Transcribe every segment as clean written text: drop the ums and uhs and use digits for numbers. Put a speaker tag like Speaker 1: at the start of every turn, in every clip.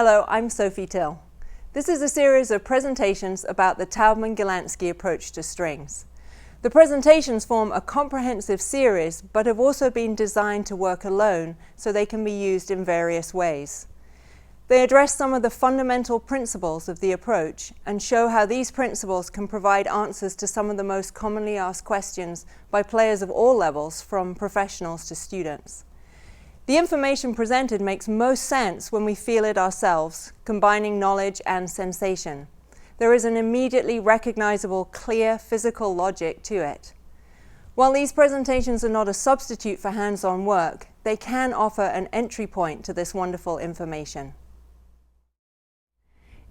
Speaker 1: Hello, I'm Sophie Till. This is a series of presentations about the Tauban approach to strings. The presentations form a comprehensive series, but have also been designed to work alone, so they can be used in various ways. They address some of the fundamental principles of the approach and show how these principles can provide answers to some of the most commonly asked questions by players of all levels, from professionals to students. The information presented makes most sense when we feel it ourselves, combining knowledge and sensation. There is an immediately recognizable, clear physical logic to it. While these presentations are not a substitute for hands-on work, they can offer an entry point to this wonderful information.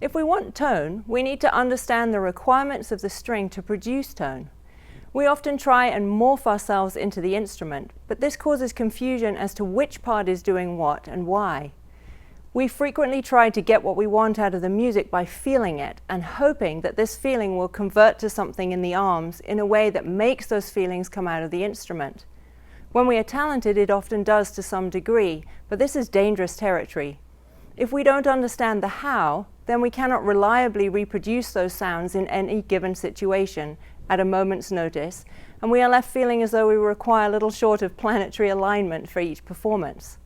Speaker 1: If we want tone, we need to understand the requirements of the string to produce tone. We often try and morph ourselves into the instrument, but this causes confusion as to which part is doing what and why. We frequently try to get what we want out of the music by feeling it and hoping that this feeling will convert to something in the arms in a way that makes those feelings come out of the instrument. When we are talented, it often does to some degree, but this is dangerous territory. If we don't understand the how, then we cannot reliably reproduce those sounds in any given situation at a moment's notice, and we are left feeling as though we require little short of planetary alignment for each performance.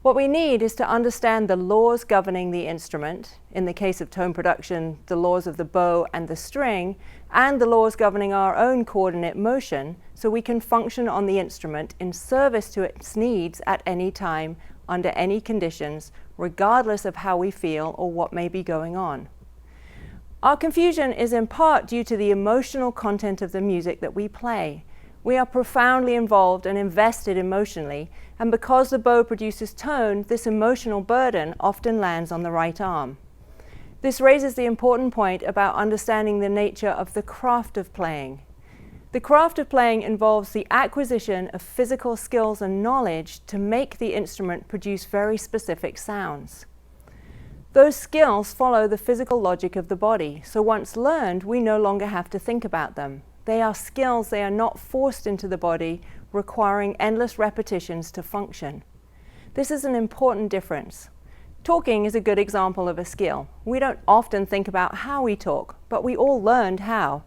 Speaker 1: What we need is to understand the laws governing the instrument, in the case of tone production, the laws of the bow and the string, and the laws governing our own coordinate motion, so we can function on the instrument in service to its needs at any time, under any conditions, regardless of how we feel or what may be going on. Our confusion is in part due to the emotional content of the music that we play. We are profoundly involved and invested emotionally, and because the bow produces tone, this emotional burden often lands on the right arm. This raises the important point about understanding the nature of the craft of playing. The craft of playing involves the acquisition of physical skills and knowledge to make the instrument produce very specific sounds. Those skills follow the physical logic of the body, so once learned, we no longer have to think about them. They are skills, they are not forced into the body, requiring endless repetitions to function. This is an important difference. Talking is a good example of a skill. We don't often think about how we talk, but we all learned how.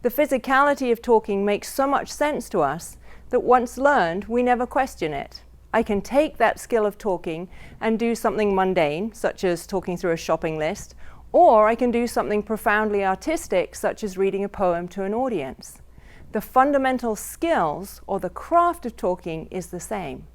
Speaker 1: The physicality of talking makes so much sense to us that once learned, we never question it. I can take that skill of talking and do something mundane, such as talking through a shopping list, or I can do something profoundly artistic, such as reading a poem to an audience. The fundamental skills, or the craft of talking, is the same.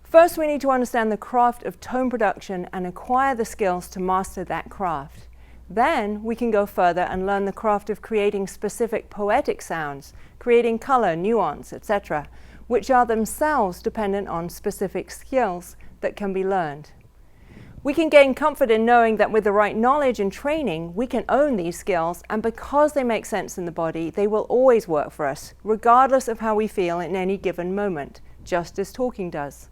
Speaker 1: First, we need to understand the craft of tone production and acquire the skills to master that craft. Then we can go further and learn the craft of creating specific poetic sounds, creating color, nuance, etc., which are themselves dependent on specific skills that can be learned. We can gain comfort in knowing that with the right knowledge and training, we can own these skills, and because they make sense in the body, they will always work for us, regardless of how we feel in any given moment, just as talking does.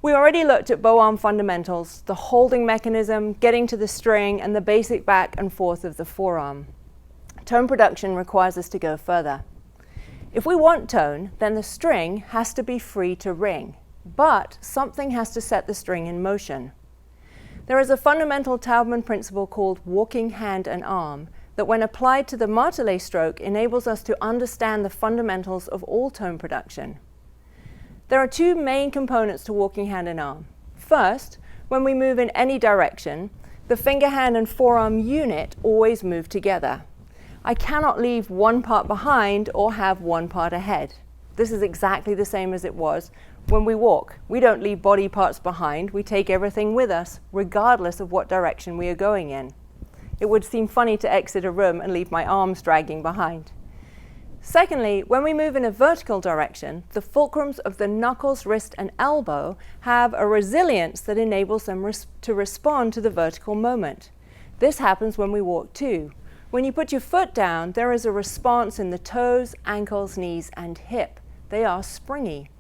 Speaker 1: We already looked at bow arm fundamentals, the holding mechanism, getting to the string, and the basic back and forth of the forearm. Tone production requires us to go further. If we want tone, then the string has to be free to ring, but something has to set the string in motion. There is a fundamental Tauban principle called walking hand and arm that, when applied to the Martele stroke, enables us to understand the fundamentals of all tone production. There are two main components to walking hand and arm. First, when we move in any direction, the finger, hand, and forearm unit always move together. I cannot leave one part behind or have one part ahead. This is exactly the same as it was when we walk. We don't leave body parts behind, we take everything with us, regardless of what direction we are going in. It would seem funny to exit a room and leave my arms dragging behind. Secondly, when we move in a vertical direction, the fulcrums of the knuckles, wrist, and elbow have a resilience that enables them to respond to the vertical moment. This happens when we walk too. When you put your foot down, there is a response in the toes, ankles, knees, and hip. They are springy.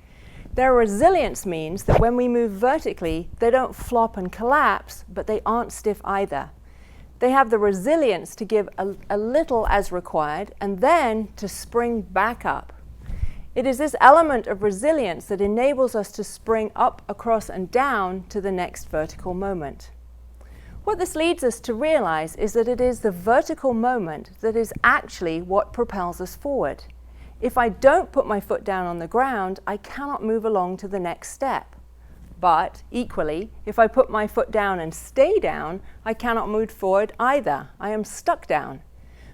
Speaker 1: Their resilience means that when we move vertically, they don't flop and collapse, but they aren't stiff either. They have the resilience to give a little as required and then to spring back up. It is this element of resilience that enables us to spring up, across, and down to the next vertical moment. What this leads us to realize is that it is the vertical moment that is actually what propels us forward. If I don't put my foot down on the ground, I cannot move along to the next step. But equally, if I put my foot down and stay down, I cannot move forward either. I am stuck down.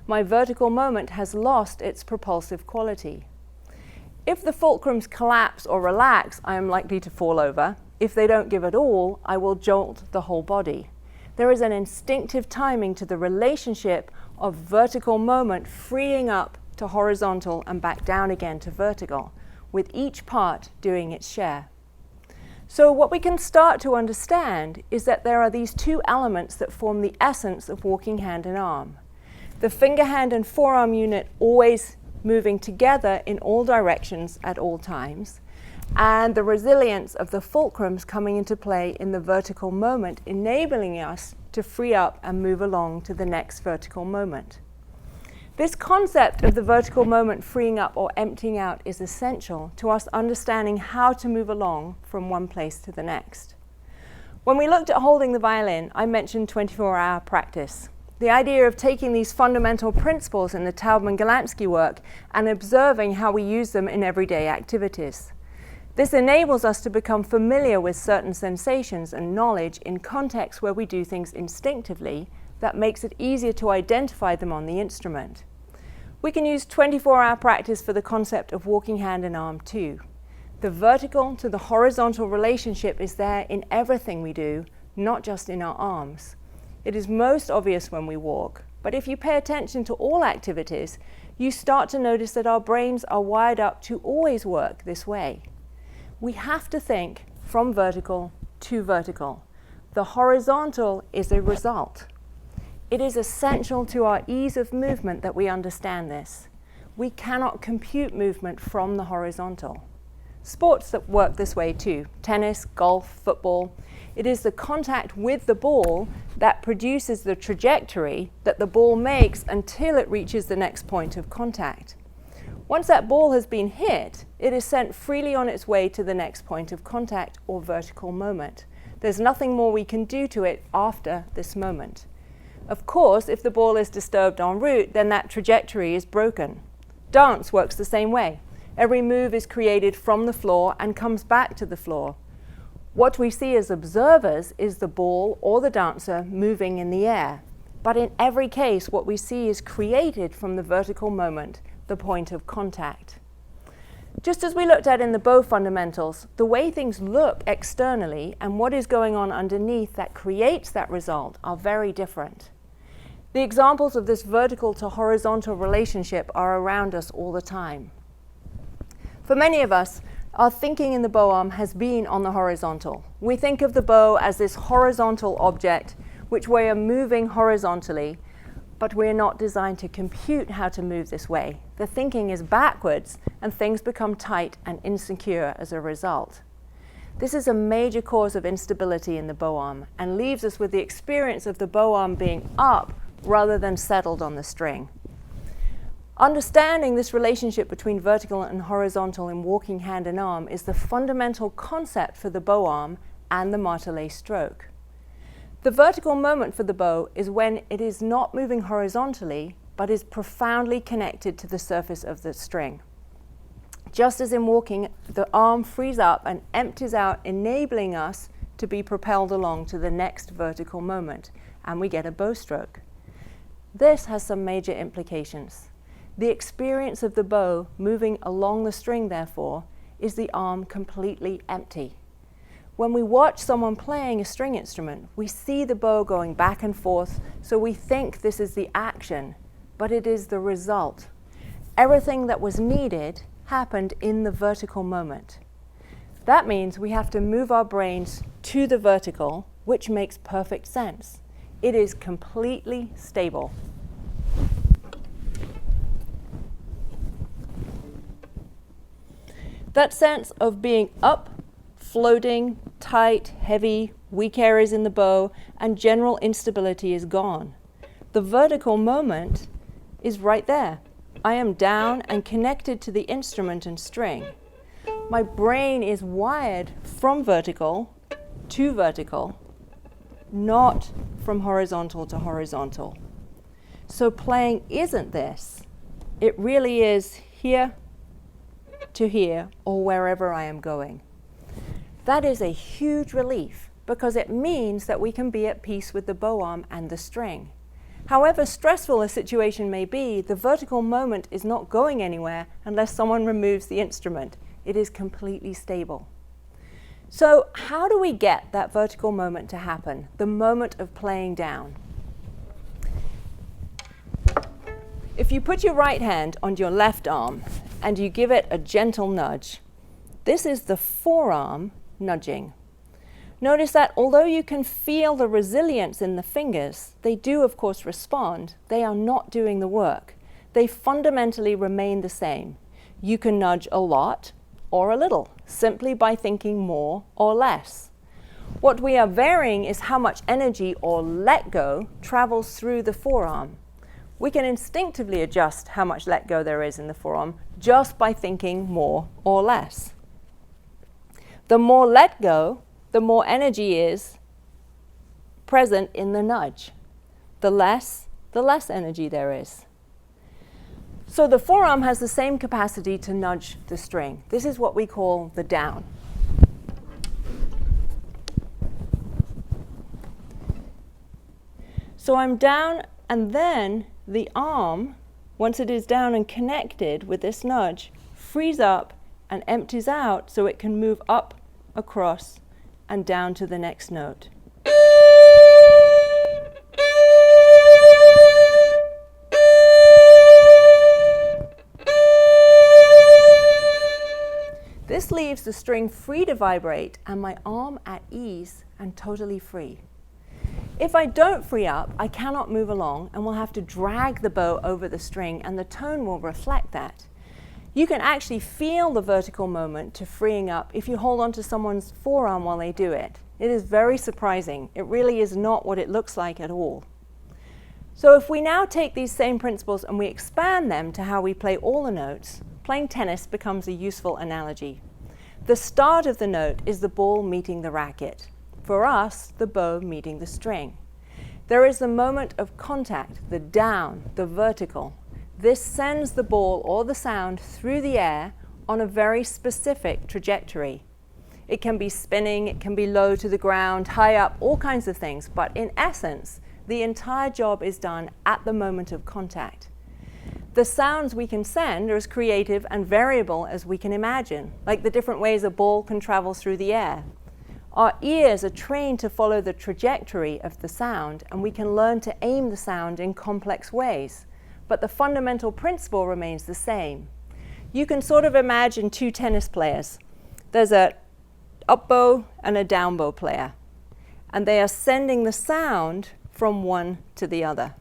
Speaker 1: My vertical moment has lost its propulsive quality. If the fulcrums collapse or relax, I am likely to fall over. If they don't give at all, I will jolt the whole body. There is an instinctive timing to the relationship of vertical moment freeing up to horizontal and back down again to vertical, with each part doing its share. So what we can start to understand is that there are these two elements that form the essence of walking hand in arm. The finger, hand and forearm unit always moving together in all directions at all times, and the resilience of the fulcrums coming into play in the vertical moment, enabling us to free up and move along to the next vertical moment. This concept of the vertical moment freeing up or emptying out is essential to us understanding how to move along from one place to the next. When we looked at holding the violin, I mentioned 24-hour practice. The idea of taking these fundamental principles in the Tauban work and observing how we use them in everyday activities. This enables us to become familiar with certain sensations and knowledge in contexts where we do things instinctively that makes it easier to identify them on the instrument. We can use 24-hour practice for the concept of walking hand in arm too. The vertical to the horizontal relationship is there in everything we do, not just in our arms. It is most obvious when we walk, but if you pay attention to all activities, you start to notice that our brains are wired up to always work this way. We have to think from vertical to vertical. The horizontal is a result. It is essential to our ease of movement that we understand this. We cannot compute movement from the horizontal. Sports that work this way too, tennis, golf, football. It is the contact with the ball that produces the trajectory that the ball makes until it reaches the next point of contact. Once that ball has been hit, it is sent freely on its way to the next point of contact or vertical moment. There's nothing more we can do to it after this moment. Of course, if the ball is disturbed en route, then that trajectory is broken. Dance works the same way. Every move is created from the floor and comes back to the floor. What we see as observers is the ball or the dancer moving in the air. But in every case, what we see is created from the vertical moment, the point of contact. Just as we looked at in the bow fundamentals, the way things look externally and what is going on underneath that creates that result are very different. The examples of this vertical to horizontal relationship are around us all the time. For many of us, our thinking in the bow arm has been on the horizontal. We think of the bow as this horizontal object which we are moving horizontally, but we're not designed to compute how to move this way. The thinking is backwards and things become tight and insecure as a result. This is a major cause of instability in the bow arm and leaves us with the experience of the bow arm being up rather than settled on the string. Understanding this relationship between vertical and horizontal in walking hand in arm is the fundamental concept for the bow arm and the Martele stroke. The vertical moment for the bow is when it is not moving horizontally, but is profoundly connected to the surface of the string. Just as in walking, the arm frees up and empties out, enabling us to be propelled along to the next vertical moment, and we get a bow stroke. This has some major implications. The experience of the bow moving along the string, therefore, is the arm completely empty. When we watch someone playing a string instrument, we see the bow going back and forth, so we think this is the action, but it is the result. Everything that was needed happened in the vertical moment. That means we have to move our brains to the vertical, which makes perfect sense. It is completely stable. That sense of being up, floating, tight, heavy, weak areas in the bow, and general instability is gone. The vertical moment is right there. I am down and connected to the instrument and string. My brain is wired from vertical to vertical, not from horizontal to horizontal. So playing isn't this. It really is here to here, or wherever I am going. That is a huge relief, because it means that we can be at peace with the bow arm and the string. However stressful a situation may be, the vertical moment is not going anywhere unless someone removes the instrument. It is completely stable. So how do we get that vertical moment to happen, the moment of playing down? If you put your right hand on your left arm and you give it a gentle nudge, this is the forearm nudging. Notice that although you can feel the resilience in the fingers, they do of course respond. They are not doing the work. They fundamentally remain the same. You can nudge a lot or a little, simply by thinking more or less. What we are varying is how much energy or let go travels through the forearm. We can instinctively adjust how much let go there is in the forearm just by thinking more or less. The more let go, the more energy is present in the nudge. The less energy there is. So the forearm has the same capacity to nudge the string. This is what we call the down. So I'm down, and then the arm, once it is down and connected with this nudge, frees up and empties out so it can move up, across, and down to the next note. This leaves the string free to vibrate and my arm at ease and totally free. If I don't free up, I cannot move along and will have to drag the bow over the string, and the tone will reflect that. You can actually feel the vertical moment to freeing up if you hold onto someone's forearm while they do it. It is very surprising. It really is not what it looks like at all. So if we now take these same principles and we expand them to how we play all the notes, playing tennis becomes a useful analogy. The start of the note is the ball meeting the racket. For us, the bow meeting the string. There is the moment of contact, the down, the vertical. This sends the ball or the sound through the air on a very specific trajectory. It can be spinning, it can be low to the ground, high up, all kinds of things, but in essence, the entire job is done at the moment of contact. The sounds we can send are as creative and variable as we can imagine, like the different ways a ball can travel through the air. Our ears are trained to follow the trajectory of the sound, and we can learn to aim the sound in complex ways. But the fundamental principle remains the same. You can sort of imagine two tennis players. There's an up bow and a down bow player, and they are sending the sound from one to the other.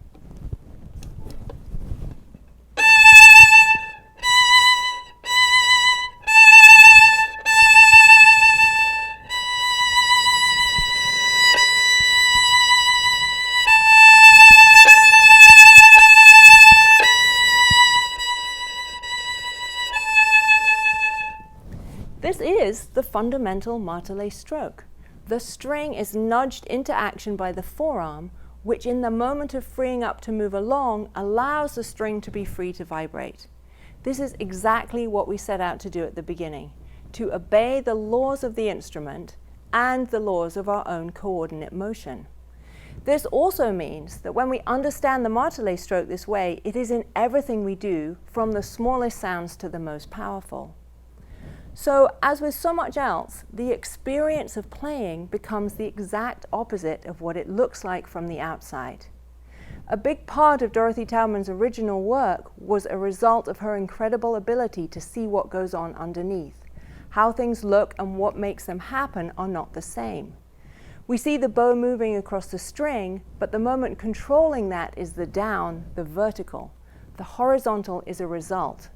Speaker 1: This is the fundamental Martele stroke. The string is nudged into action by the forearm, which in the moment of freeing up to move along allows the string to be free to vibrate. This is exactly what we set out to do at the beginning, to obey the laws of the instrument and the laws of our own coordinate motion. This also means that when we understand the Martele stroke this way, it is in everything we do, from the smallest sounds to the most powerful. So, as with so much else, the experience of playing becomes the exact opposite of what it looks like from the outside. A big part of Dorothy Tauban's original work was a result of her incredible ability to see what goes on underneath. How things look and what makes them happen are not the same. We see the bow moving across the string, but the moment controlling that is the down, the vertical. The horizontal is a result.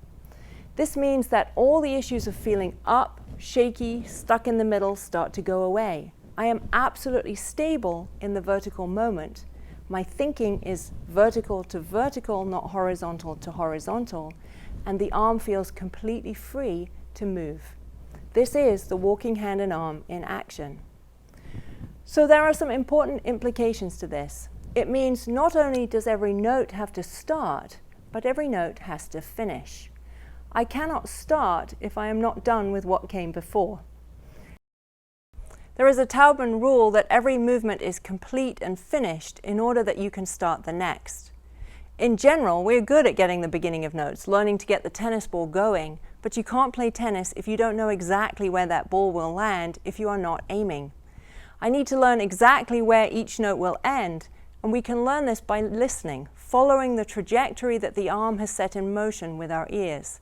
Speaker 1: This means that all the issues of feeling up, shaky, stuck in the middle start to go away. I am absolutely stable in the vertical moment. My thinking is vertical to vertical, not horizontal to horizontal, and the arm feels completely free to move. This is the walking hand and arm in action. So there are some important implications to this. It means not only does every note have to start, but every note has to finish. I cannot start if I am not done with what came before. There is a Tauban rule that every movement is complete and finished in order that you can start the next. In general, we're good at getting the beginning of notes, learning to get the tennis ball going, but you can't play tennis if you don't know exactly where that ball will land if you are not aiming. I need to learn exactly where each note will end, and we can learn this by listening, following the trajectory that the arm has set in motion with our ears.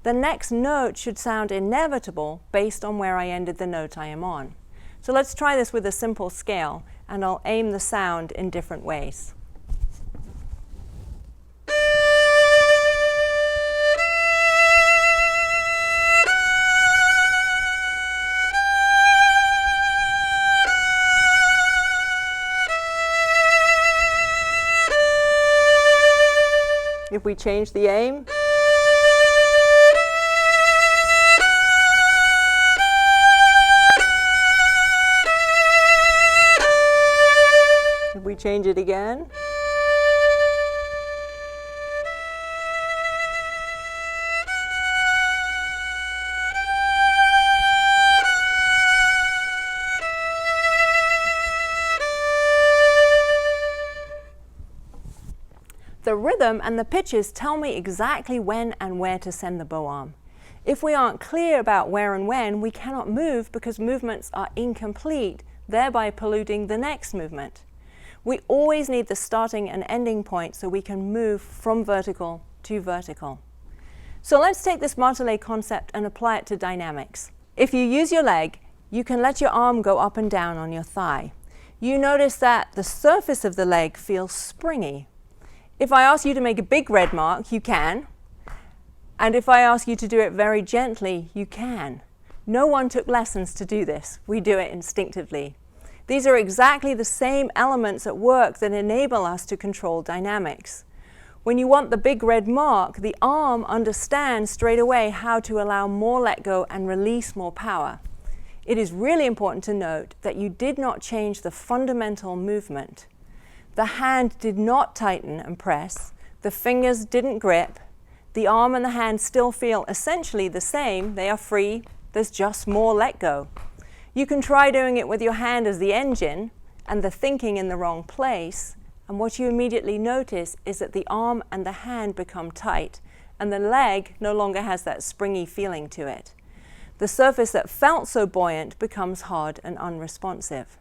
Speaker 1: The next note should sound inevitable based on where I ended the note I am on. So let's try this with a simple scale, and I'll aim the sound in different ways. If we change the aim, if we change it again, the rhythm and the pitches tell me exactly when and where to send the bow arm. If we aren't clear about where and when, we cannot move because movements are incomplete, thereby polluting the next movement. We always need the starting and ending point so we can move from vertical to vertical. So let's take this Martele concept and apply it to dynamics. If you use your leg, you can let your arm go up and down on your thigh. You notice that the surface of the leg feels springy. If I ask you to make a big red mark, you can. And if I ask you to do it very gently, you can. No one took lessons to do this. We do it instinctively. These are exactly the same elements at work that enable us to control dynamics. When you want the big red mark, the arm understands straight away how to allow more let go and release more power. It is really important to note that you did not change the fundamental movement. The hand did not tighten and press, the fingers didn't grip, the arm and the hand still feel essentially the same, they are free, there's just more let go. You can try doing it with your hand as the engine and the thinking in the wrong place, and what you immediately notice is that the arm and the hand become tight, and the leg no longer has that springy feeling to it. The surface that felt so buoyant becomes hard and unresponsive.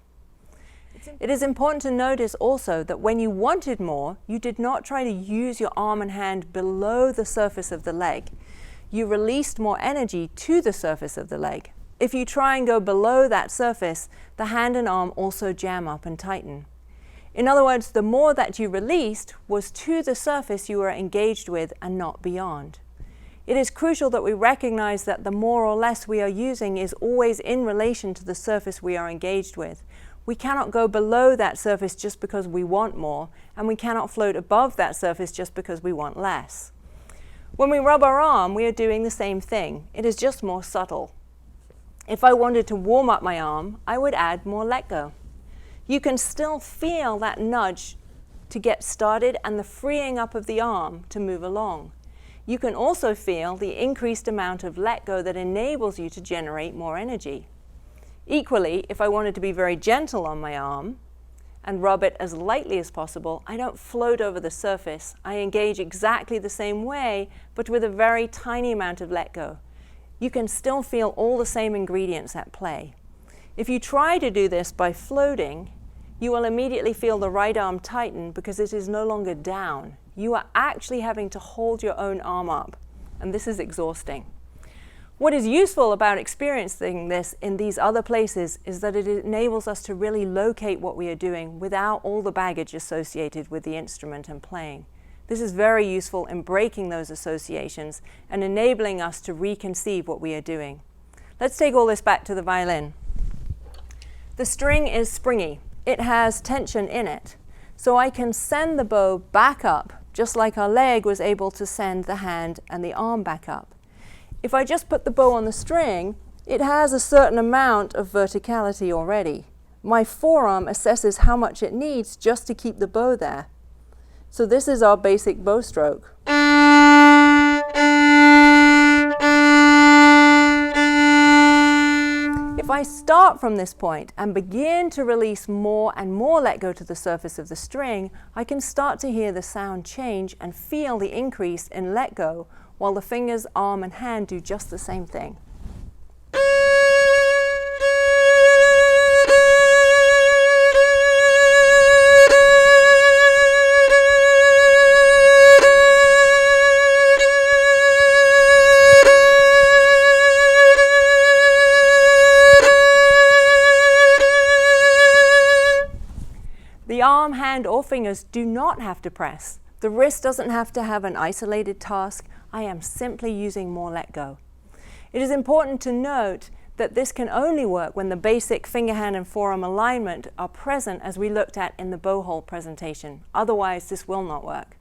Speaker 1: It is important to notice also that when you wanted more, you did not try to use your arm and hand below the surface of the leg. You released more energy to the surface of the leg. If you try and go below that surface, the hand and arm also jam up and tighten. In other words, the more that you released was to the surface you were engaged with and not beyond. It is crucial that we recognize that the more or less we are using is always in relation to the surface we are engaged with. We cannot go below that surface just because we want more, and we cannot float above that surface just because we want less. When we rub our arm, we are doing the same thing. It is just more subtle. If I wanted to warm up my arm, I would add more let go. You can still feel that nudge to get started and the freeing up of the arm to move along. You can also feel the increased amount of let go that enables you to generate more energy. Equally, if I wanted to be very gentle on my arm and rub it as lightly as possible, I don't float over the surface. I engage exactly the same way, but with a very tiny amount of let go. You can still feel all the same ingredients at play. If you try to do this by floating, you will immediately feel the right arm tighten because it is no longer down. You are actually having to hold your own arm up, and this is exhausting. What is useful about experiencing this in these other places is that it enables us to really locate what we are doing without all the baggage associated with the instrument and playing. This is very useful in breaking those associations and enabling us to reconceive what we are doing. Let's take all this back to the violin. The string is springy. It has tension in it. So I can send the bow back up, just like our leg was able to send the hand and the arm back up. If I just put the bow on the string, it has a certain amount of verticality already. My forearm assesses how much it needs just to keep the bow there. So this is our basic bow stroke. If I start from this point and begin to release more and more let go to the surface of the string, I can start to hear the sound change and feel the increase in let go, while the fingers, arm and hand do just the same thing. The arm, hand or fingers do not have to press. The wrist doesn't have to have an isolated task. I am simply using more let go. It is important to note that this can only work when the basic finger, hand and forearm alignment are present, as we looked at in the bow hole presentation. Otherwise, this will not work.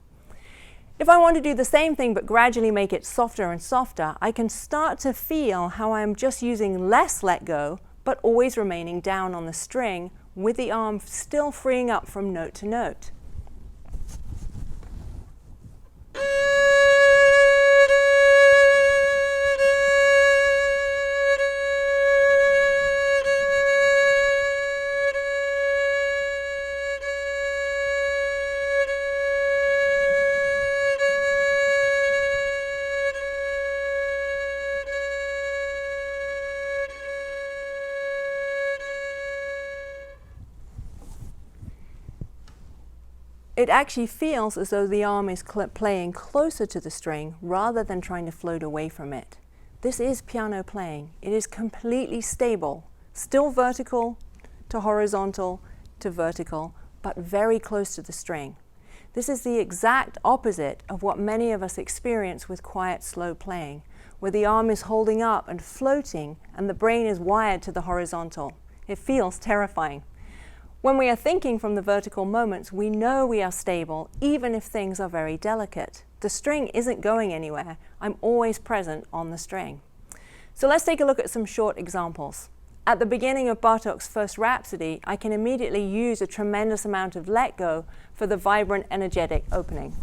Speaker 1: If I want to do the same thing but gradually make it softer and softer, I can start to feel how I am just using less let go, but always remaining down on the string, with the arm still freeing up from note to note. It actually feels as though the arm is playing closer to the string rather than trying to float away from it. This is piano playing. It is completely stable, still vertical to horizontal to vertical, but very close to the string. This is the exact opposite of what many of us experience with quiet, slow playing, where the arm is holding up and floating and the brain is wired to the horizontal. It feels terrifying. When we are thinking from the vertical moments, we know we are stable, even if things are very delicate. The string isn't going anywhere. I'm always present on the string. So let's take a look at some short examples. At the beginning of Bartók's first Rhapsody, I can immediately use a tremendous amount of let go for the vibrant, energetic opening.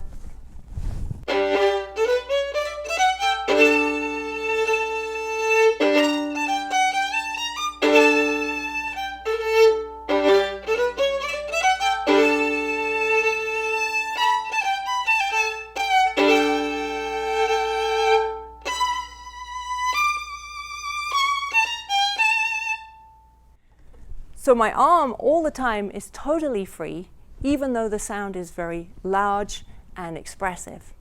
Speaker 1: So my arm all the time is totally free, even though the sound is very large and expressive.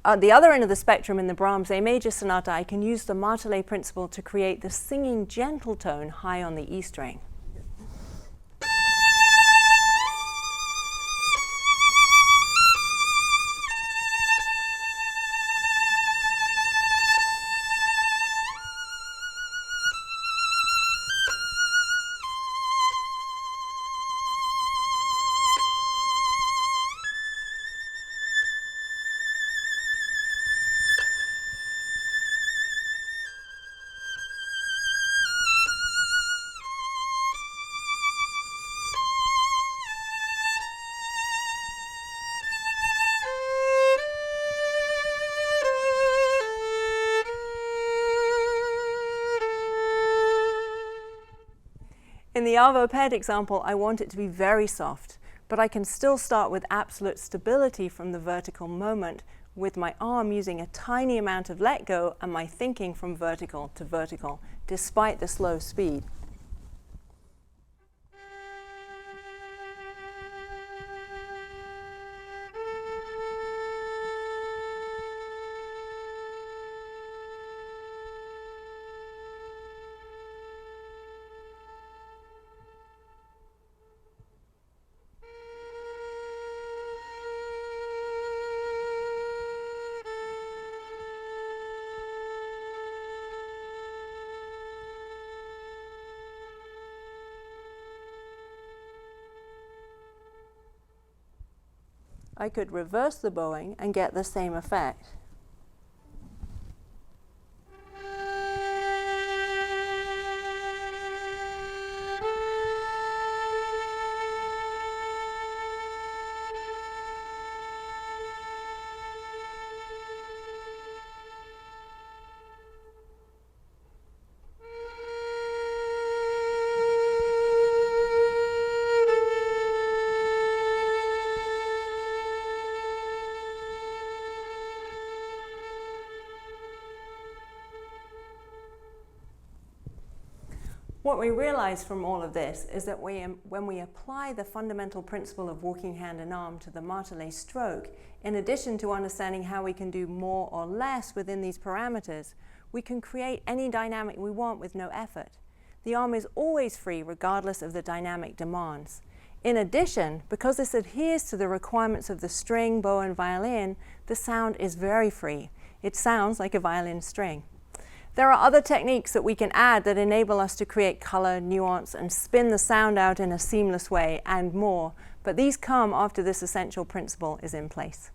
Speaker 1: At the other end of the spectrum, in the Brahms A major sonata, I can use the Martele principle to create the singing gentle tone high on the E string. In the Arvo Pärt example, I want it to be very soft, but I can still start with absolute stability from the vertical moment, with my arm using a tiny amount of let go and my thinking from vertical to vertical, despite the slow speed. I could reverse the bowing and get the same effect. What we realize from all of this is that when we apply the fundamental principle of walking hand in arm to the Martele stroke, in addition to understanding how we can do more or less within these parameters, we can create any dynamic we want with no effort. The arm is always free regardless of the dynamic demands. In addition, because this adheres to the requirements of the string, bow, and violin, the sound is very free. It sounds like a violin string. There are other techniques that we can add that enable us to create color, nuance, and spin the sound out in a seamless way, and more, but these come after this essential principle is in place.